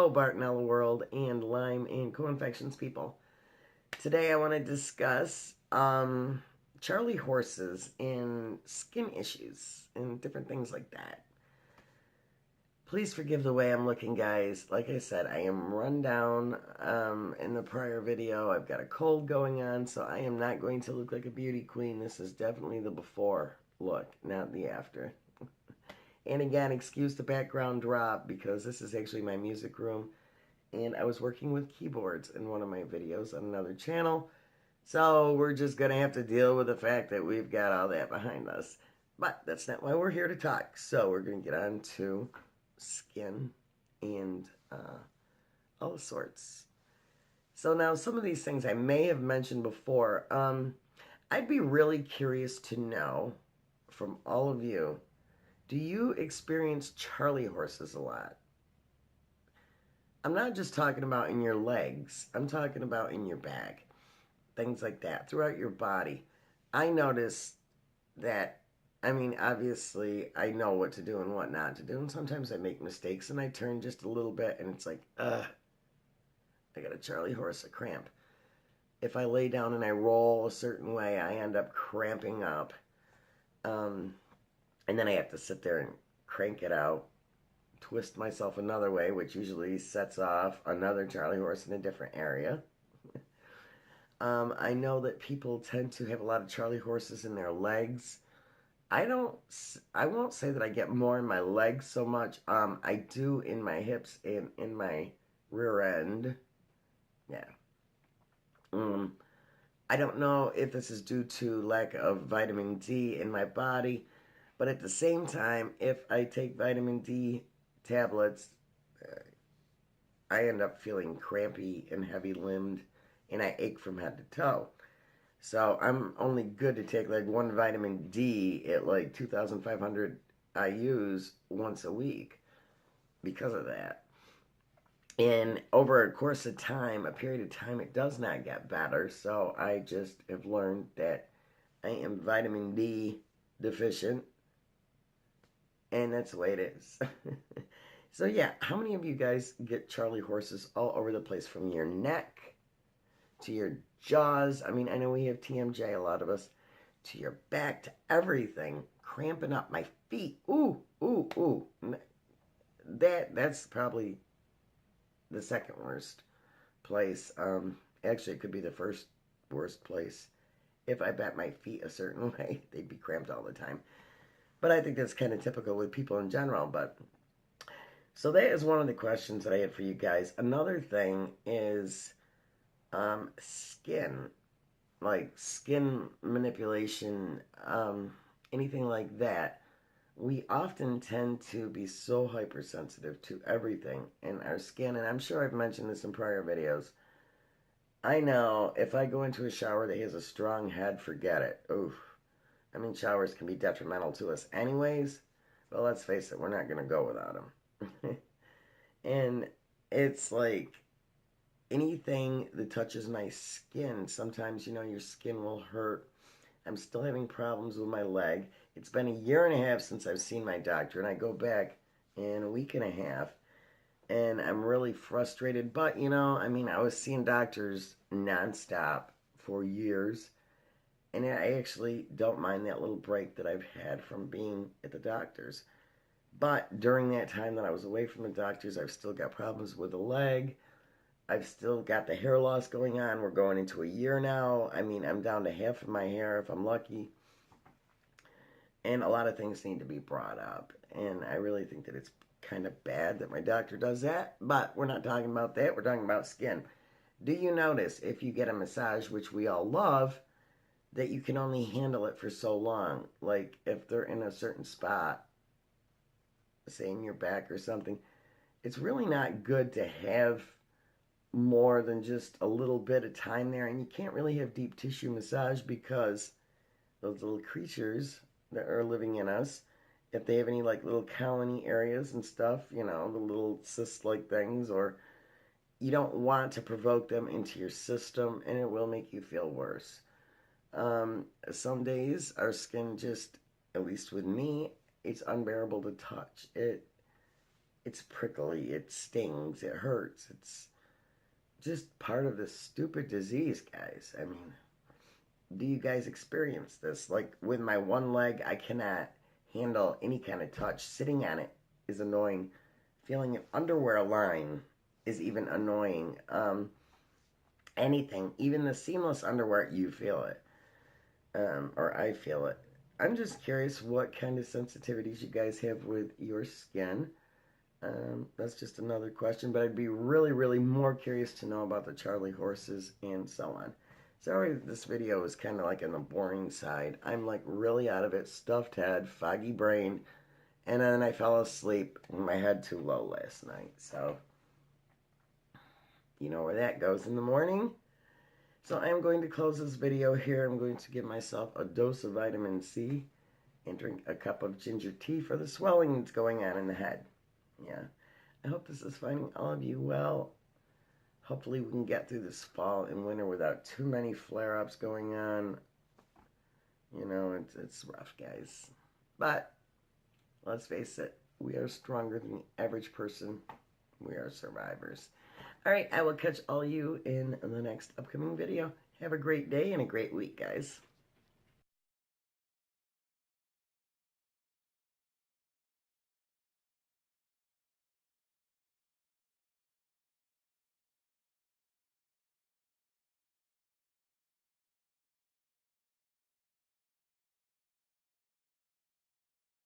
Hello, Bartonella world and Lyme and co-infections people. Today I want to discuss Charlie horses and skin issues and different things like that. Please forgive the way I'm looking, guys. Like I said, I am run down in the prior video. I've got a cold going on, so I am not going to look like a beauty queen. This is definitely the before look, not the after. And again, excuse the background drop because this is actually my music room. And I was working with keyboards in one of my videos on another channel. So we're just going to have to deal with the fact that we've got all that behind us. But that's not why we're here to talk. So we're going to get on to skin and all sorts. So now some of these things I may have mentioned before. I'd be really curious to know from all of you, do you experience Charlie horses a lot? I'm not just talking about in your legs. I'm talking about in your back. Things like that. Throughout your body. I notice that, obviously, I know what to do and what not to do. And sometimes I make mistakes and I turn just a little bit and it's like, I got a Charlie horse, a cramp. If I lay down and I roll a certain way, I end up cramping up. And then I have to sit there and crank it out. Twist myself another way, which usually sets off another Charlie horse in a different area. I know that people tend to have a lot of Charlie horses in their legs. I won't say that I get more in my legs so much. I do in my hips and in my rear end. Yeah. I don't know if this is due to lack of vitamin D in my body, but at the same time, if I take vitamin D tablets, I end up feeling crampy and heavy-limbed, and I ache from head to toe. So I'm only good to take like one vitamin D at like 2,500 IUs once a week because of that. And over a course of time, a period of time, it does not get better. So I just have learned that I am vitamin D deficient, and that's the way it is. So yeah, how many of you guys get Charlie horses all over the place from your neck to your jaws? I know we have TMJ, a lot of us, to your back, to everything, cramping up my feet. Ooh, ooh, ooh. That's probably the second worst place. Actually, it could be the first worst place. If I bat my feet a certain way, they'd be cramped all the time. But I think that's kind of typical with people in general. But so that is one of the questions that I had for you guys. Another thing is skin, like skin manipulation, anything like that. We often tend to be so hypersensitive to everything in our skin, and I'm sure I've mentioned this in prior videos. I know if I go into a shower that has a strong head, forget it. Oof. Showers can be detrimental to us anyways, but let's face it, we're not going to go without them. And it's like anything that touches my skin, sometimes, your skin will hurt. I'm still having problems with my leg. It's been a year and a half since I've seen my doctor, and I go back in a week and a half, and I'm really frustrated. But, I was seeing doctors nonstop for years, and I actually don't mind that little break that I've had from being at the doctor's. But during that time that I was away from the doctors, I've still got problems with the leg. I've still got the hair loss going on. We're going into a year now. I'm down to half of my hair if I'm lucky. And a lot of things need to be brought up. And I really think that it's kind of bad that my doctor does that. But we're not talking about that. We're talking about skin. Do you notice if you get a massage, which we all love, that you can only handle it for so long? Like if they're in a certain spot, say in your back or something, it's really not good to have more than just a little bit of time there. And you can't really have deep tissue massage because those little creatures that are living in us, if they have any like little colony areas and stuff, the little cyst-like things, or you don't want to provoke them into your system, and it will make you feel worse. Some days our skin just, at least with me, it's unbearable to touch. It's prickly, it stings, it hurts. It's just part of this stupid disease, guys. I mean, do you guys experience this? Like with my one leg, I cannot handle any kind of touch. Sitting on it is annoying. Feeling an underwear line is even annoying. Anything, even the seamless underwear, you feel it. Or I feel it. I'm just curious what kind of sensitivities you guys have with your skin. That's just another question, but I'd be really, really more curious to know about the Charlie horses and so on. Sorry, this video is kind of like on the boring side. I'm like really out of it, stuffed head, foggy brain, and then I fell asleep with my head too low last night. So, you know where that goes in the morning. So I'm going to close this video here. I'm going to give myself a dose of vitamin C and drink a cup of ginger tea for the swelling that's going on in the head. Yeah. I hope this is finding all of you well. Hopefully we can get through this fall and winter without too many flare-ups going on. You know, it's rough, guys. But let's face it, we are stronger than the average person. We are survivors. All right, I will catch all you in the next upcoming video. Have a great day and a great week, guys.